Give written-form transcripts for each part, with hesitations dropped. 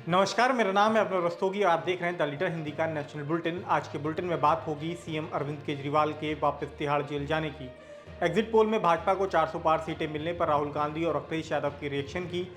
नमस्कार, मेरा नाम है अभिनव रस्तोगी और आप देख रहे हैं द लीडर हिंदी का नेशनल बुलेटिन। आज के बुलेटिन में बात होगी सीएम अरविंद केजरीवाल के वापस तिहाड़ जेल जाने की। एग्जिट पोल में भाजपा को 400 पार सीटें मिलने पर राहुल गांधी और अखिलेश यादव की रिएक्शन की।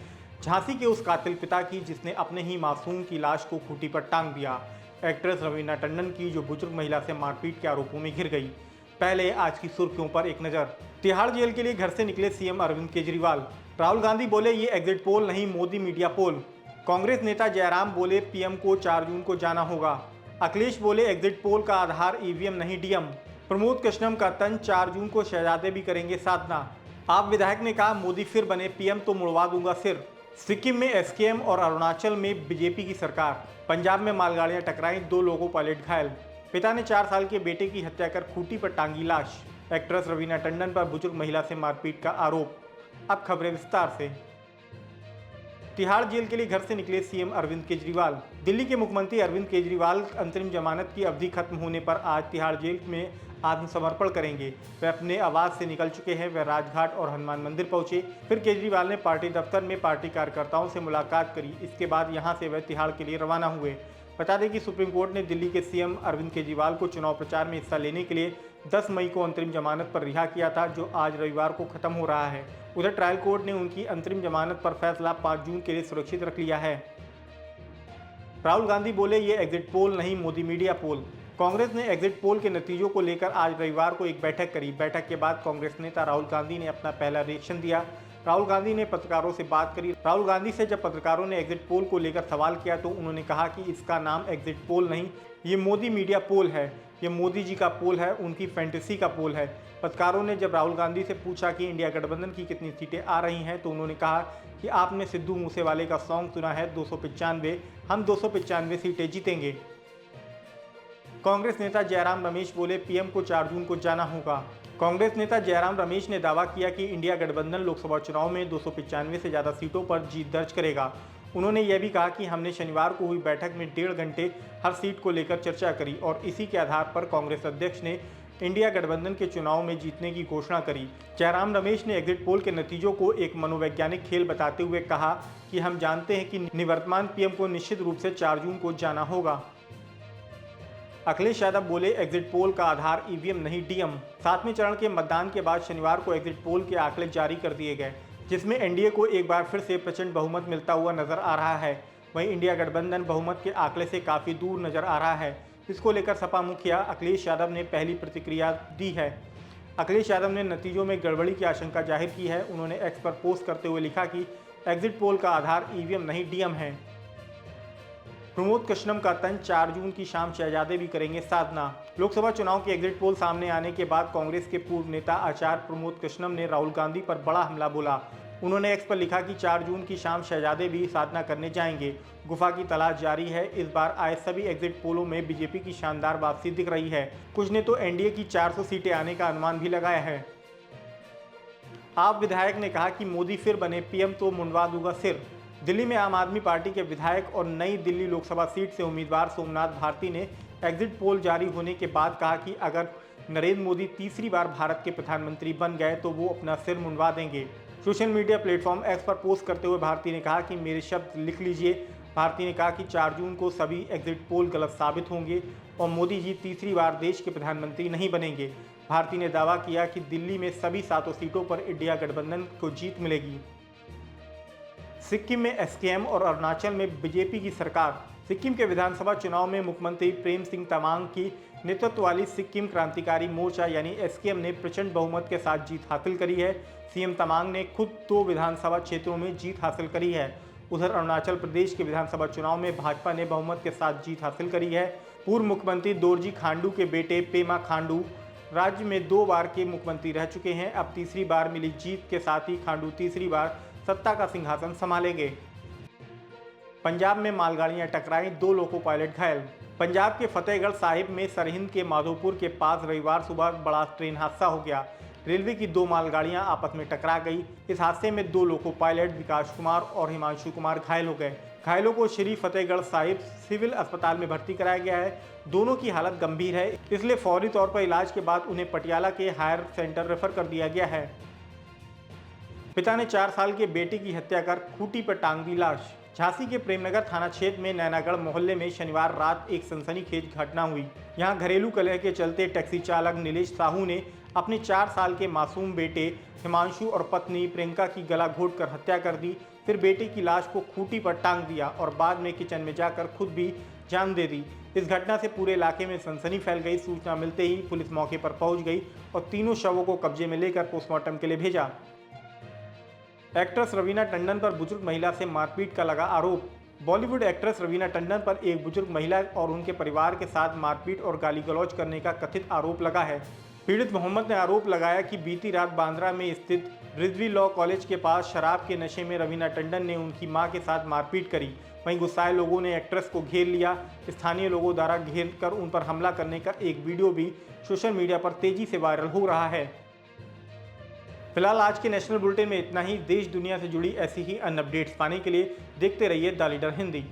झांसी के उस कातिल पिता की जिसने अपने ही मासूम की लाश को खूंटी पर टांग दिया। एक्ट्रेस रवीना टंडन की जो बुजुर्ग महिला से मारपीट के आरोपों में घिर गई। पहले आज की सुर्खियों पर एक नजर। तिहाड़ जेल के लिए घर से निकले सीएम अरविंद केजरीवाल। राहुल गांधी बोले ये एग्जिट पोल नहीं, मोदी मीडिया पोल। कांग्रेस नेता जयराम बोले पीएम को 4 जून को जाना होगा। अखिलेश बोले एग्जिट पोल का आधार ईवीएम नहीं डीएम। प्रमोद कृष्णम का तंज 4 जून को शहजादे भी करेंगे साधना। आप विधायक ने कहा मोदी फिर बने पीएम तो मुड़वा दूंगा सिर। सिक्किम में एसकेएम और अरुणाचल में बीजेपी की सरकार। पंजाब में मालगाड़ियां टकराई, 2 लोगों पायलट घायल। पिता ने 4 साल के बेटे की हत्या कर खूंटी पर टांगी लाश। एक्ट्रेस रवीना टंडन पर बुजुर्ग महिला से मारपीट का आरोप। अब खबरें विस्तार से। तिहाड़ जेल के लिए घर से निकले सीएम अरविंद केजरीवाल। दिल्ली के मुख्यमंत्री अरविंद केजरीवाल अंतरिम जमानत की अवधि खत्म होने पर आज तिहाड़ जेल में आत्मसमर्पण करेंगे। वे अपने आवास से निकल चुके हैं। वे राजघाट और हनुमान मंदिर पहुंचे। फिर केजरीवाल ने पार्टी दफ्तर में पार्टी कार्यकर्ताओं से मुलाकात करी। इसके बाद यहां से वे तिहाड़ के लिए रवाना हुए। बता दें कि सुप्रीम कोर्ट ने दिल्ली के सीएम अरविंद केजरीवाल को चुनाव प्रचार में हिस्सा लेने के लिए 10 मई को अंतरिम जमानत पर रिहा किया था, जो आज रविवार को खत्म हो रहा है। उधर ट्रायल कोर्ट ने उनकी अंतरिम जमानत पर फैसला 5 जून के लिए सुरक्षित रख लिया है। राहुल गांधी बोले ये एग्जिट पोल नहीं, मोदी मीडिया पोल। कांग्रेस ने एग्जिट पोल के नतीजों को लेकर आज रविवार को एक बैठक करी। बैठक के बाद कांग्रेस नेता राहुल गांधी ने अपना पहला रिएक्शन दिया। राहुल गांधी ने पत्रकारों से बात करी। राहुल गांधी से जब पत्रकारों ने एग्जिट पोल को लेकर सवाल किया तो उन्होंने कहा कि इसका नाम एग्जिट पोल नहीं, ये मोदी मीडिया पोल है। ये मोदी जी का पोल है, उनकी फैंटेसी का पोल है। पत्रकारों ने जब राहुल गांधी से पूछा कि इंडिया गठबंधन की कितनी सीटें आ रही हैं तो उन्होंने कहा कि आपने सिद्धू मूसेवाले का सॉन्ग सुना है 295, हम 295 सीटें जीतेंगे। कांग्रेस नेता जयराम रमेश बोले पीएम को 4 जून को जाना होगा। कांग्रेस नेता जयराम रमेश ने दावा किया कि इंडिया गठबंधन लोकसभा चुनाव में 295 से ज़्यादा सीटों पर जीत दर्ज करेगा। उन्होंने यह भी कहा कि हमने शनिवार को हुई बैठक में 1.5 घंटे हर सीट को लेकर चर्चा करी और इसी के आधार पर कांग्रेस अध्यक्ष ने इंडिया गठबंधन के चुनाव में जीतने की घोषणा करी। जयराम रमेश ने एग्जिट पोल के नतीजों को एक मनोवैज्ञानिक खेल बताते हुए कहा कि हम जानते हैं कि निवर्तमान पीएम को निश्चित रूप से 4 जून को जाना होगा। अखिलेश यादव बोले एग्जिट पोल का आधार ईवीएम नहीं डीएम। 7वें चरण के मतदान के बाद शनिवार को एग्जिट पोल के आंकड़े जारी कर दिए गए, जिसमें एनडीए को एक बार फिर से प्रचंड बहुमत मिलता हुआ नजर आ रहा है। वहीं इंडिया गठबंधन बहुमत के आंकड़े से काफ़ी दूर नजर आ रहा है। इसको लेकर सपा मुखिया अखिलेश यादव ने पहली प्रतिक्रिया दी है। अखिलेश यादव ने नतीजों में गड़बड़ी की आशंका जाहिर की है। उन्होंने एक्स पर पोस्ट करते हुए लिखा कि एग्जिट पोल का आधार ईवीएम नहीं डीएम है। प्रमोद कृष्णम का तंज 4 जून की शाम शहजादे भी करेंगे साधना। लोकसभा चुनाव के एग्जिट पोल सामने आने के बाद कांग्रेस के पूर्व नेता आचार्य प्रमोद कृष्णम ने राहुल गांधी पर बड़ा हमला बोला। उन्होंने एक्स पर लिखा कि 4 जून की शाम शहजादे भी साधना करने जाएंगे। गुफा की तलाश जारी है। इस बार आए सभी एग्जिट पोलों में बीजेपी की शानदार वापसी दिख रही है। कुछ ने तो एनडीए की 400 सीटें आने का अनुमान भी लगाया है। आप विधायक ने कहा कि मोदी फिर बने पीएम तो मुंडवा दूंगा सिर। दिल्ली में आम आदमी पार्टी के विधायक और नई दिल्ली लोकसभा सीट से उम्मीदवार सोमनाथ भारती ने एग्जिट पोल जारी होने के बाद कहा कि अगर नरेंद्र मोदी तीसरी बार भारत के प्रधानमंत्री बन गए तो वो अपना सिर मुंडवा देंगे। सोशल मीडिया प्लेटफॉर्म एक्स पर पोस्ट करते हुए भारती ने कहा कि मेरे शब्द लिख लीजिए। भारती ने कहा कि 4 जून को सभी एग्जिट पोल गलत साबित होंगे और मोदी जी तीसरी बार देश के प्रधानमंत्री नहीं बनेंगे। भारती ने दावा किया कि दिल्ली में सभी 7 सीटों पर इंडिया गठबंधन को जीत मिलेगी। सिक्किम में एसकेएम और अरुणाचल में बीजेपी की सरकार। सिक्किम के विधानसभा चुनाव में मुख्यमंत्री प्रेम सिंह तमांग की नेतृत्व वाली सिक्किम क्रांतिकारी मोर्चा यानी एसकेएम ने प्रचंड बहुमत के साथ जीत हासिल करी है। सीएम तमांग ने खुद 2 विधानसभा क्षेत्रों में जीत हासिल करी है। उधर अरुणाचल प्रदेश के विधानसभा चुनाव में भाजपा ने बहुमत के साथ जीत हासिल करी है। पूर्व मुख्यमंत्री दोरजी खांडू के बेटे पेमा खांडू राज्य में 2 बार के मुख्यमंत्री रह चुके हैं। अब तीसरी बार मिली जीत के साथ ही खांडू तीसरी बार सत्ता का सिंहासन संभालेंगे। पंजाब में मालगाड़ियां टकराई, 2 लोको पायलट घायल। पंजाब के फतेहगढ़ साहिब में सरहिंद के माधोपुर के पास रविवार सुबह बड़ा ट्रेन हादसा हो गया। रेलवे की 2 मालगाड़ियां आपस में टकरा गई। इस हादसे में 2 लोको पायलट विकास कुमार और हिमांशु कुमार घायल हो गए। घायलों को श्री फतेहगढ़ साहिब सिविल अस्पताल में भर्ती कराया गया है। दोनों की हालत गंभीर है, इसलिए फौरी तौर पर इलाज के बाद उन्हें पटियाला के हायर सेंटर रेफर कर दिया गया है। पिता ने 4 साल के बेटे की हत्या कर खूंटी पर टांग दी लाश। झांसी के प्रेमनगर थाना क्षेत्र में नैनागढ़ मोहल्ले में शनिवार रात एक सनसनीखेज घटना हुई। यहां घरेलू कलह के चलते टैक्सी चालक नीलेश साहू ने अपने 4 साल के मासूम बेटे हिमांशु और पत्नी प्रियंका की गला घोंटकर हत्या कर दी। फिर बेटे की लाश को खूंटी पर टांग दिया और बाद में किचन में जाकर खुद भी जान दे दी। इस घटना से पूरे इलाके में सनसनी फैल गई। सूचना मिलते ही पुलिस मौके पर पहुंच गई और तीनों शवों को कब्जे में लेकर पोस्टमार्टम के लिए भेजा। एक्ट्रेस रवीना टंडन पर बुजुर्ग महिला से मारपीट का लगा आरोप। बॉलीवुड एक्ट्रेस रवीना टंडन पर एक बुजुर्ग महिला और उनके परिवार के साथ मारपीट और गाली गलौज करने का कथित आरोप लगा है। पीड़ित मोहम्मद ने आरोप लगाया कि बीती रात बांद्रा में स्थित रिजवी लॉ कॉलेज के पास शराब के नशे में रवीना टंडन ने उनकी मां के साथ मारपीट करी। वहीं गुस्साए लोगों ने एक्ट्रेस को घेर लिया। स्थानीय लोगों द्वारा घेर कर उन पर हमला करने का एक वीडियो भी सोशल मीडिया पर तेजी से वायरल हो रहा है। फिलहाल आज के नेशनल बुलेटिन में इतना ही। देश दुनिया से जुड़ी ऐसी ही अन्य अपडेट्स पाने के लिए देखते रहिए द लीडर हिंदी।